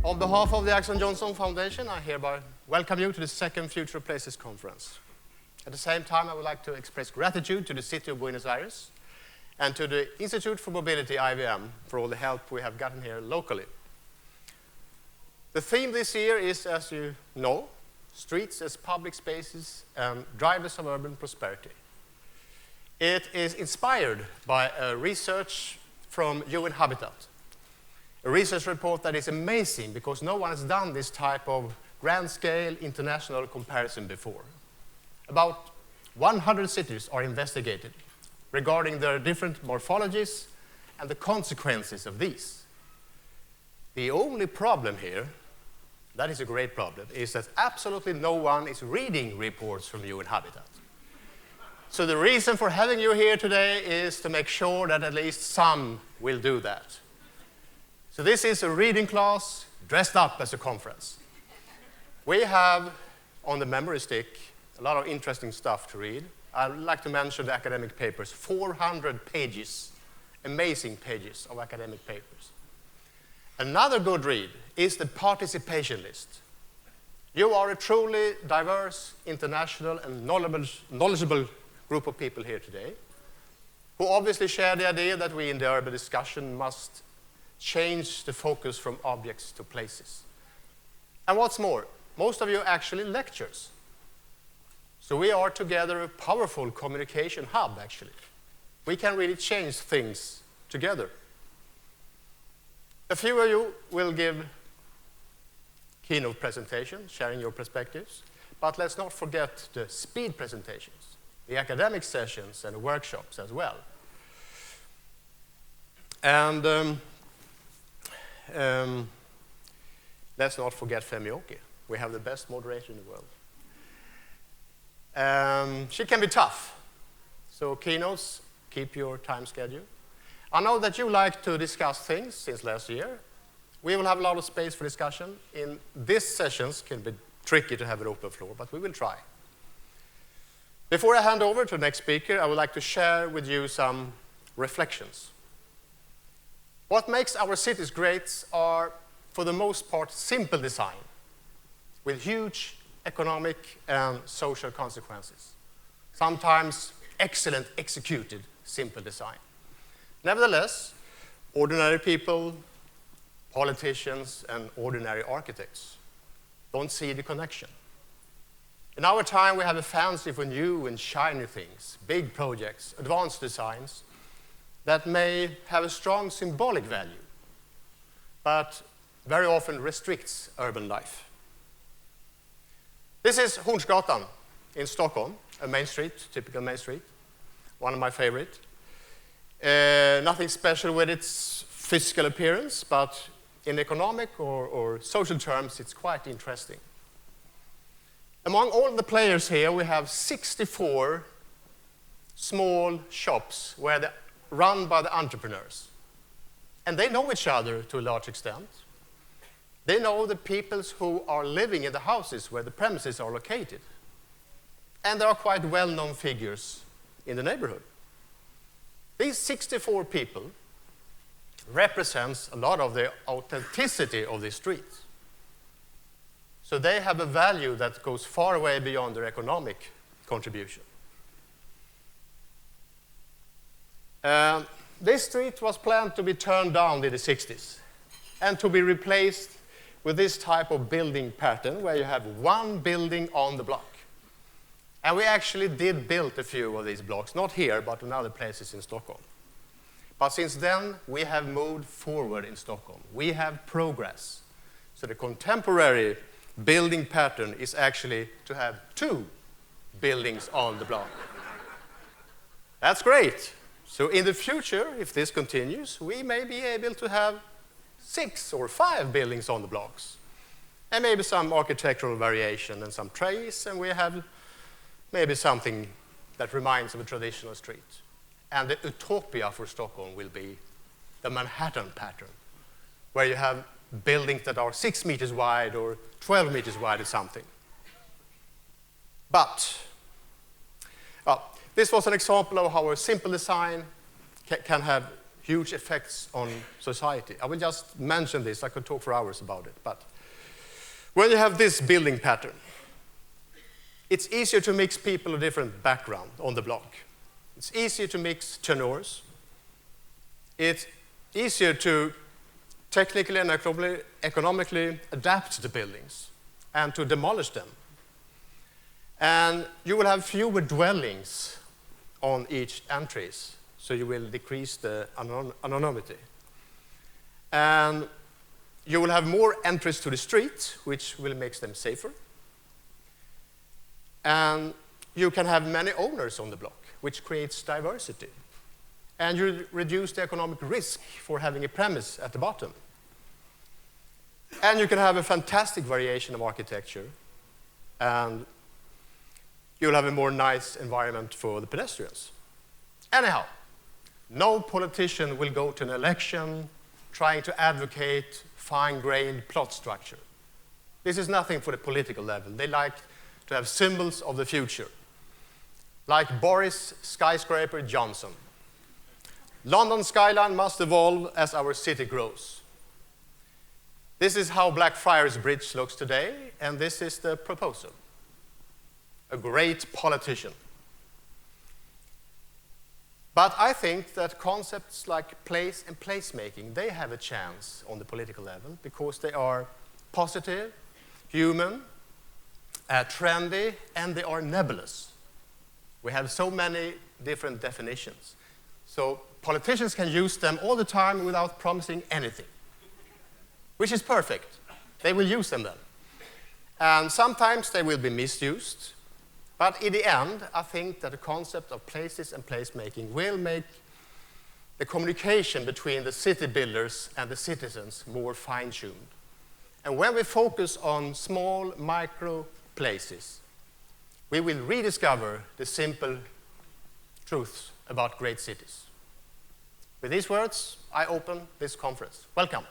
On behalf of the Axel Johnson Foundation, I hereby welcome you to the second Future Places Conference. At the same time, I would like to express gratitude to the City of Buenos Aires and to the Institute for Mobility, IBM, for all the help we have gotten here locally. The theme this year is, as you know, streets as public spaces and drivers of urban prosperity. It is inspired by a research from UN Habitat, a research report that is amazing because no one has done this type of grand-scale international comparison before. About 100 cities are investigated regarding their different morphologies and the consequences of these. The only problem here, that is a great problem, is that absolutely no one is reading reports from UN Habitat. So the reason for having you here today is to make sure that at least some will do that. So this is a reading class dressed up as a conference. We have on the memory stick a lot of interesting stuff to read. I'd like to mention the academic papers, 400 pages, amazing pages of academic papers. Another good read is the participation list. You are a truly diverse, international, and knowledgeable group of people here today who obviously share the idea that we in the urban discussion must change the focus from objects to places. And what's more, most of you actually lectures. So we are together a powerful communication hub, actually. We can really change things together. A few of you will give keynote presentations, sharing your perspectives, but let's not forget the speed presentations, the academic sessions and workshops as well. And let's not forget Femioki. We have the best moderator in the world. She can be tough, so keynotes, keep your time schedule. I know that you like to discuss things since last year. We will have a lot of space for discussion. In these sessions, it can be tricky to have an open floor, but we will try. Before I hand over to the next speaker, I would like to share with you some reflections. What makes our cities great are, for the most part, simple design with huge economic and social consequences. Sometimes excellent executed simple design. Nevertheless, ordinary people, politicians, and ordinary architects don't see the connection. In our time, we have a fancy for new and shiny things, big projects, advanced designs that may have a strong symbolic value, but very often restricts urban life. This is Hornsgatan in Stockholm, a main street, typical main street, one of my favorite. Nothing special with its physical appearance, but in economic or social terms, it's quite interesting. Among all the players here, we have 64 small shops run by the entrepreneurs. And they know each other to a large extent. They know the people who are living in the houses where the premises are located. And there are quite well-known figures in the neighborhood. These 64 people represents a lot of the authenticity of the streets. So they have a value that goes far away beyond their economic contribution. This street was planned to be turned down in the 60s and to be replaced with this type of building pattern where you have one building on the block. And we actually did build a few of these blocks, not here, but in other places in Stockholm. But since then, we have moved forward in Stockholm. We have progress. So the contemporary building pattern is actually to have 2 buildings on the block. That's great. So in the future, if this continues, we may be able to have 6 or 5 buildings on the blocks. And maybe some architectural variation and some trees, and we have maybe something that reminds of a traditional street. And the utopia for Stockholm will be the Manhattan pattern, where you have buildings that are 6 meters wide or 12 meters wide or something. But this was an example of how a simple design can have huge effects on society. I will just mention this. I could talk for hours about it. But when you have this building pattern, it's easier to mix people of different background on the block. It's easier to mix tenures. It's easier to technically and economically adapt the buildings and to demolish them. And you will have fewer dwellings on each entries, so you will decrease the anonymity. And you will have more entries to the street, which will make them safer. And you can have many owners on the block, which creates diversity. And you reduce the economic risk for having a premise at the bottom. And you can have a fantastic variation of architecture, and you'll have a more nice environment for the pedestrians. Anyhow, no politician will go to an election trying to advocate fine-grained plot structure. This is nothing for the political level. They like to have symbols of the future, like Boris Skyscraper Johnson. London skyline must evolve as our city grows. This is how Blackfriars Bridge looks today, and this is the proposal. A great politician. But I think that concepts like place and placemaking, they have a chance on the political level because they are positive, human, trendy, and they are nebulous. We have so many different definitions. So politicians can use them all the time without promising anything, which is perfect. They will use them then. And sometimes they will be misused. But in the end, I think that the concept of places and placemaking will make the communication between the city builders and the citizens more fine-tuned. And when we focus on small, micro places, we will rediscover the simple truths about great cities. With these words, I open this conference. Welcome.